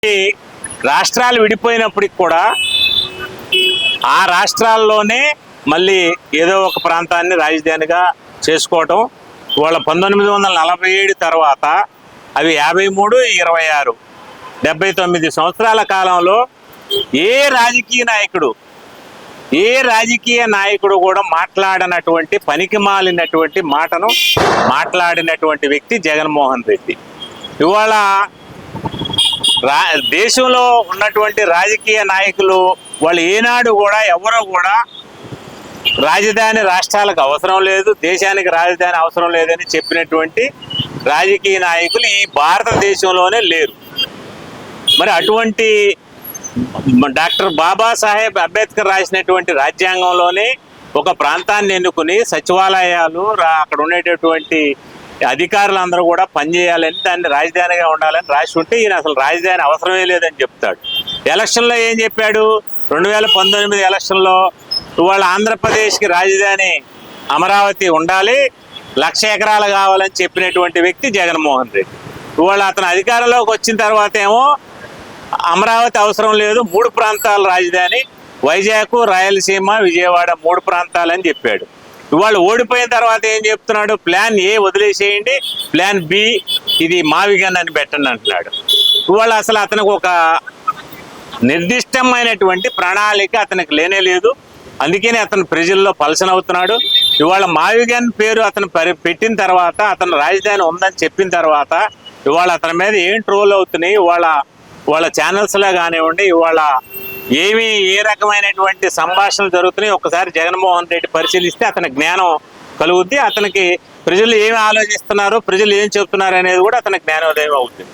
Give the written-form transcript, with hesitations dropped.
ఈ రాష్ట్రాలు విడిపోయినప్పటికి కూడా ఆ రాష్ట్రాల్లోనే మళ్ళీ ఏదో ఒక ప్రాంతాన్ని రాజధానిగా చేసుకోవటం. వాళ్ళ 1947 తర్వాత అవి 53, 26, 79 సంవత్సరాల కాలంలో ఏ రాజకీయ నాయకుడు కూడా మాట్లాడినటువంటి పనికి మాలినటువంటి మాటను మాట్లాడినటువంటి వ్యక్తి జగన్మోహన్ రెడ్డి. ఇవాళ దేశంలో ఉన్నటువంటి రాజకీయ నాయకులు వాళ్ళు ఏనాడు కూడా ఎవరో కూడా రాజధాని రాష్ట్రాలకు అవసరం లేదు, దేశానికి రాజధాని అవసరం లేదని చెప్పినటువంటి రాజకీయ నాయకులు ఈ భారతదేశంలోనే లేరు. మరి అటువంటి డాక్టర్ బాబాసాహెబ్ అంబేద్కర్ రాసినటువంటి రాజ్యాంగంలోనే ఒక ప్రాంతాన్ని ఎన్నుకుని సచివాలయాలు అక్కడ ఉండేటటువంటి అధికారులందరూ కూడా పనిచేయాలని, దాన్ని రాజధానిగా ఉండాలని రాసి ఉంటే ఈయన అసలు రాజధాని అవసరమే లేదని చెప్తాడు. ఎలక్షన్లో ఏం చెప్పాడు? 2019 ఎలక్షన్లో ఇవాళ ఆంధ్రప్రదేశ్కి రాజధాని అమరావతి ఉండాలి, 1,00,000 ఎకరాలు కావాలని చెప్పినటువంటి వ్యక్తి జగన్మోహన్ రెడ్డి. ఇవాళ అతను అధికారంలోకి వచ్చిన తర్వాత ఏమో అమరావతి అవసరం లేదు, 3 ప్రాంతాల రాజధాని వైజాగ్, రాయలసీమ, విజయవాడ 3 ప్రాంతాలని చెప్పాడు. ఇవాళ ఓడిపోయిన తర్వాత ఏం చెప్తున్నాడు? ప్లాన్ ఏ వదిలేసేయండి, ప్లాన్ బి ఇది మావిగన్ అని పెట్టండి అంటున్నాడు. ఇవాళ అసలు అతనికి ఒక నిర్దిష్టమైనటువంటి ప్రణాళిక అతనికి లేనే లేదు. అందుకని అతను ప్రజల్లో పలసనవుతున్నాడు. ఇవాళ మావిగన్ పేరు అతను పెట్టిన తర్వాత, అతను రాజధాని ఉందని చెప్పిన తర్వాత ఇవాళ అతని మీద ఏం ట్రోల్ అవుతున్నాయి, వాళ్ళ ఛానల్స్లో కానివ్వండి, ఇవాళ ఏ రకమైనటువంటి సంభాషణలు జరుగుతున్నాయి ఒక్కసారి జగన్మోహన్ రెడ్డి పరిశీలిస్తే అతని జ్ఞానం కలుగుద్ది. అతనికి ప్రజలు ఏమి ఆలోచిస్తున్నారు, ప్రజలు ఏం చెప్తున్నారు అనేది కూడా అతనికి జ్ఞానోదయం అవుతుంది.